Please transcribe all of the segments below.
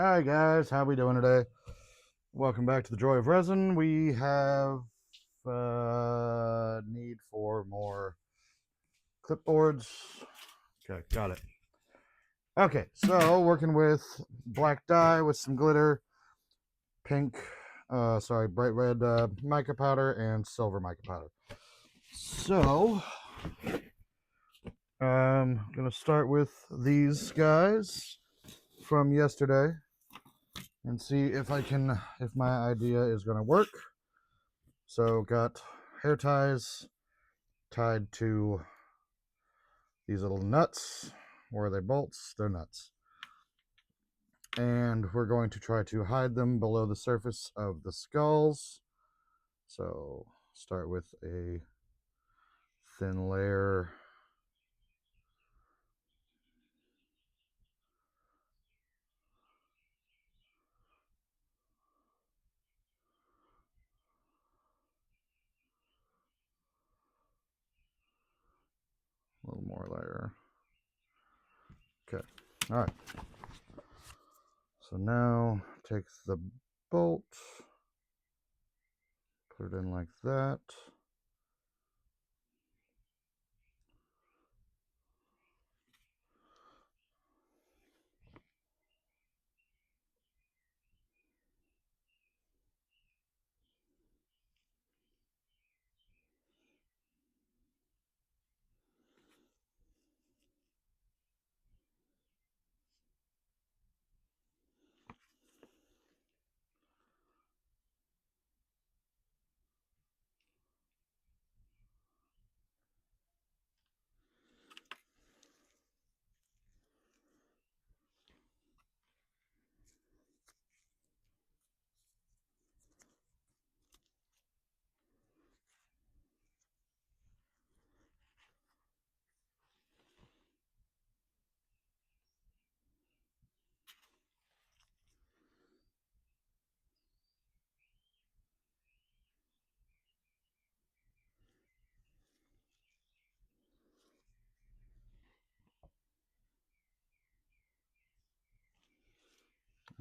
Hi guys, how we doing today? Welcome back to the Joy of Resin. We have need for more clipboards. Okay, got it. Okay, so working with black dye with some glitter, pink, bright red mica powder and silver mica powder. So, I'm gonna start with these guys from yesterday and see if my idea is gonna work. So got hair ties tied to these little nuts. Where are they bolts? They're nuts. And we're going to try to hide them below the surface of the skulls. So start with a thin layer. A little more layer. Okay. All right. So now take the bolt, put it in like that.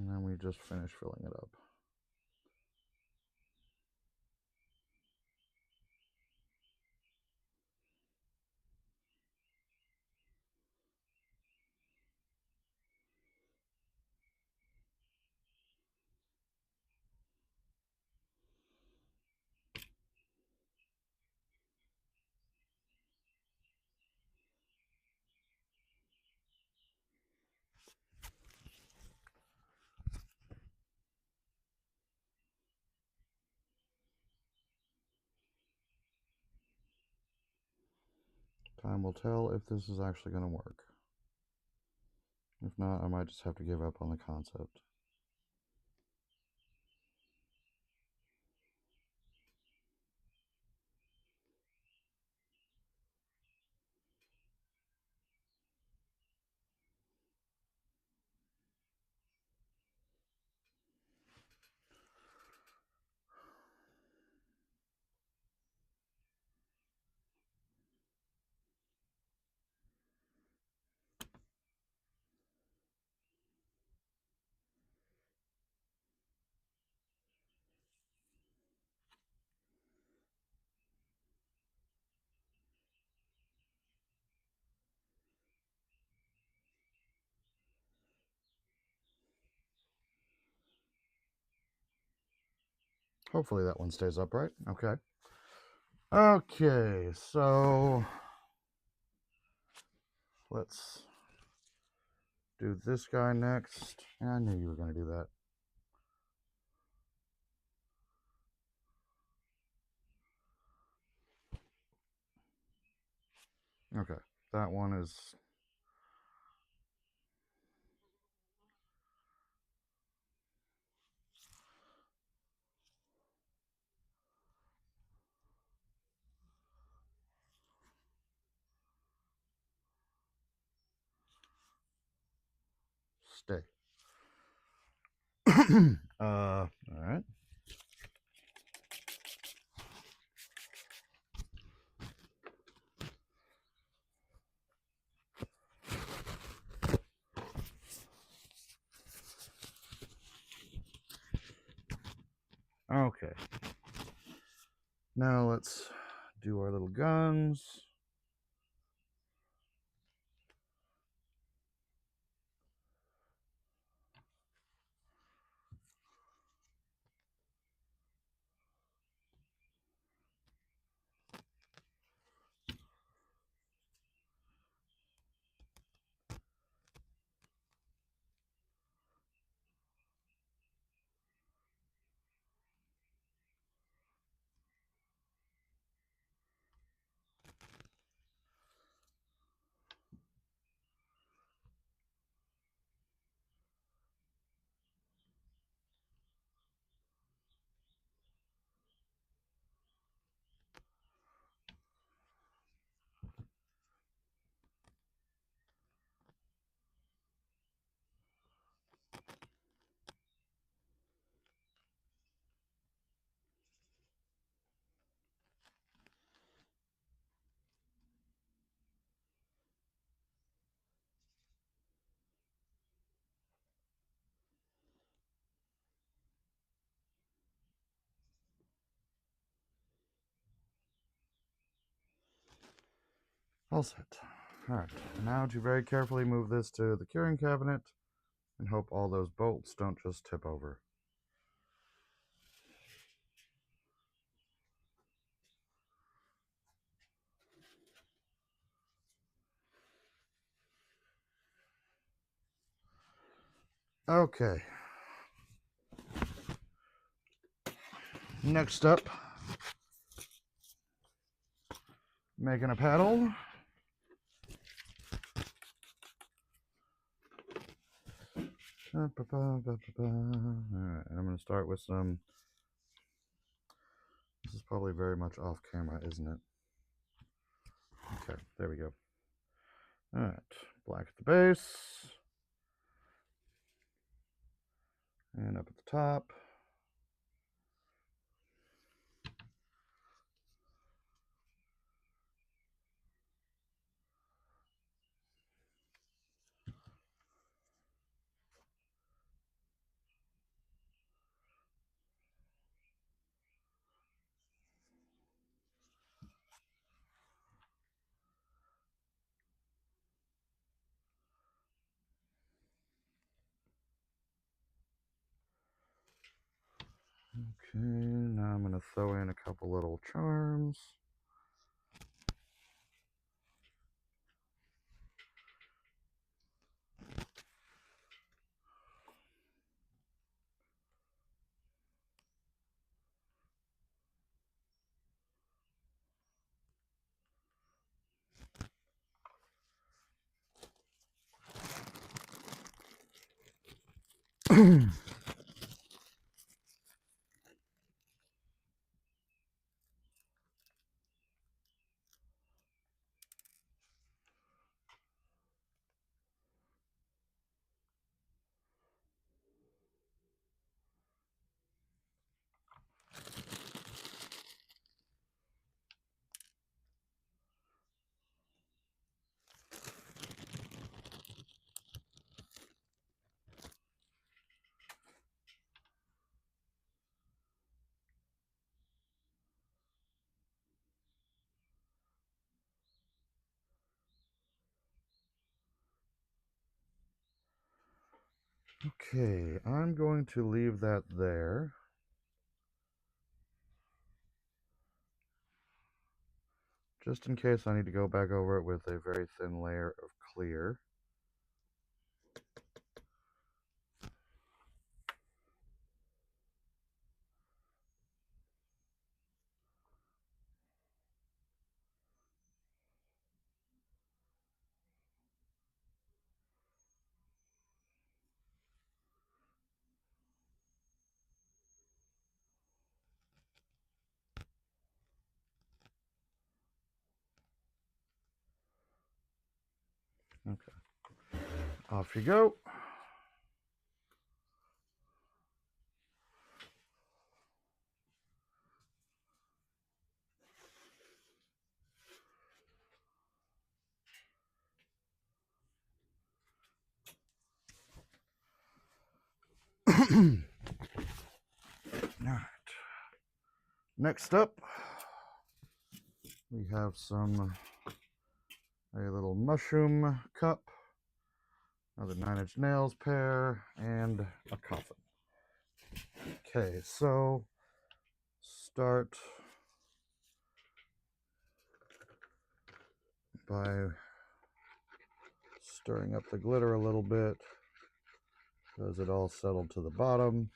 And then we just finish filling it up. Time will tell if this is actually going to work. If not, I might just have to give up on the concept. Hopefully that one stays upright. Okay. Okay, so let's do this guy next. I knew you were going to do that. Okay, that one is... stay. All right. Okay. Now let's do our little guns. All set. Alright, now to very carefully move this to the curing cabinet and hope all those bolts don't just tip over. Okay. Next up, making a paddle. Alright, I'm going to start with some. This is probably very much off camera, isn't it? Okay, there we go. Alright, black at the base. And up at the top. Okay, now I'm going to throw in a couple little charms. Okay, I'm going to leave that there. Just in case I need to go back over it with a very thin layer of clear. Okay, off you go. All right. Next up, we have a little mushroom cup, another 9-inch nails pair, and a coffin. Okay, so start by stirring up the glitter a little bit. Does it all settle to the bottom?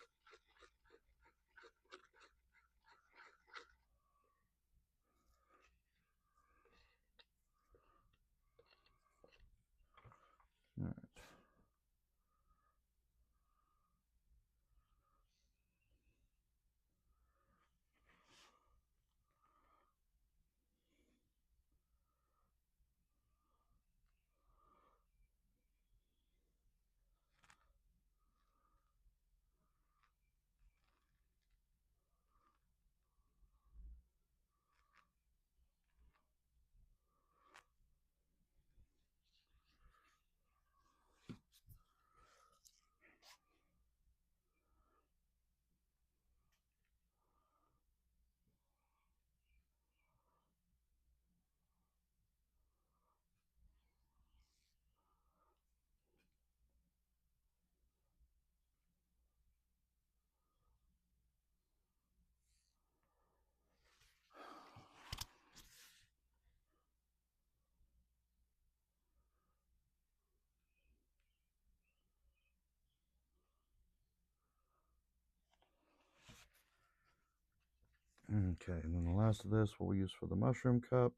All right. Okay, and then the last of this we'll use for the mushroom cup.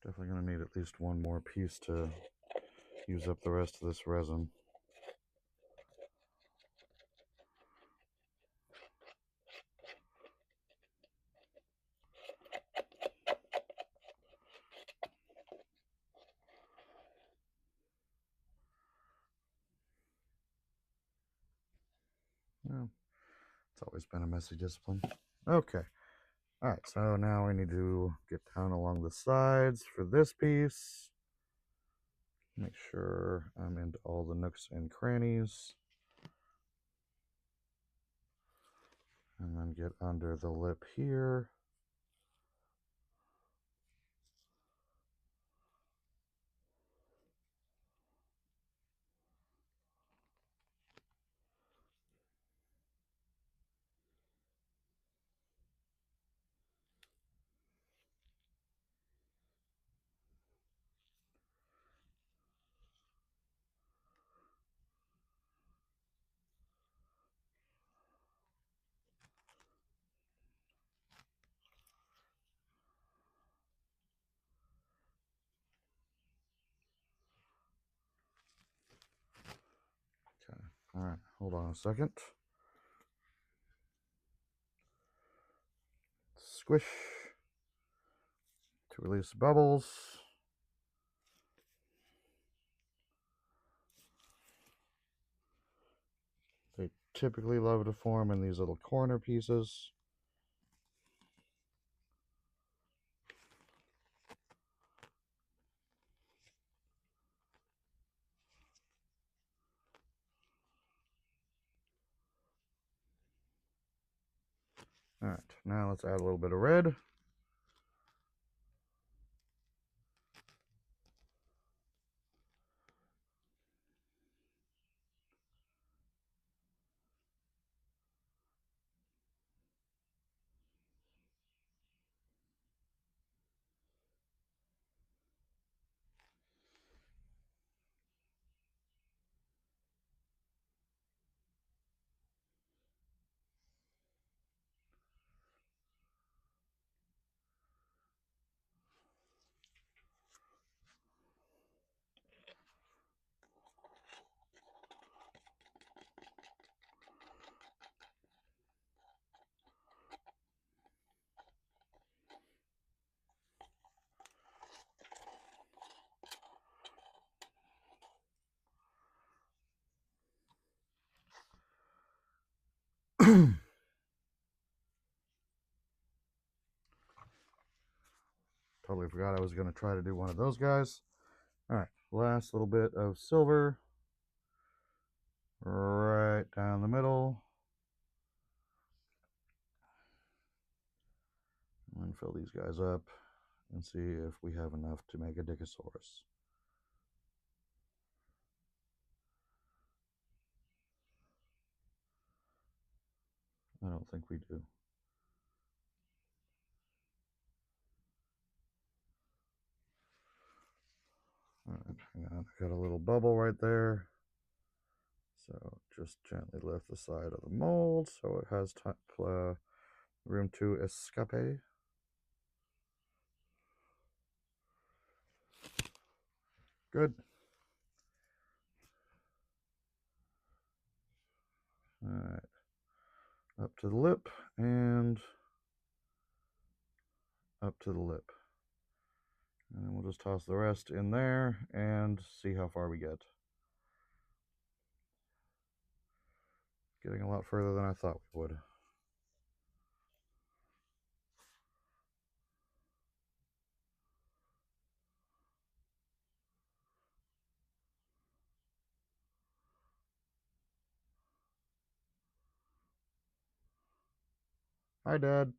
Definitely going to need at least one more piece to use up the rest of this resin. Well, it's always been a messy discipline. Okay. All right, so now we need to get down along the sides for this piece. Make sure I'm into all the nooks and crannies. And then get under the lip here. Okay, all right, hold on a second. Squish to release bubbles. They typically love to form in these little corner pieces. All right, now let's add a little bit of red. Totally forgot I was going to try to do one of those guys. All right, last little bit of silver right down the middle. fill these guys up and see if we have enough to make a Dickosaurus. I don't think we do. All right, hang on. I got a little bubble right there. So just gently lift the side of the mold so it has room to escape. Good. All right. Up to the lip and up to the lip. And then we'll just toss the rest in there and see how far we get. Getting a lot further than I thought we would. Hi, Dad.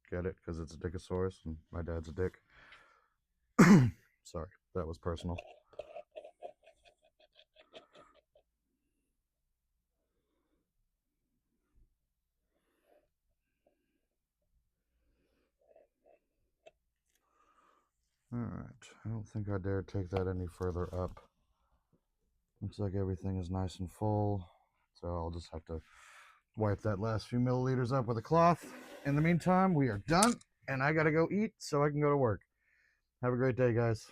Get it? Because it's a Dickosaurus and my dad's a dick. Sorry, that was personal. Alright, I don't think I dare take that any further up. Looks like everything is nice and full, so I'll just have to wipe that last few milliliters up with a cloth. In the meantime, we are done, and I gotta go eat so I can go to work. Have a great day, guys.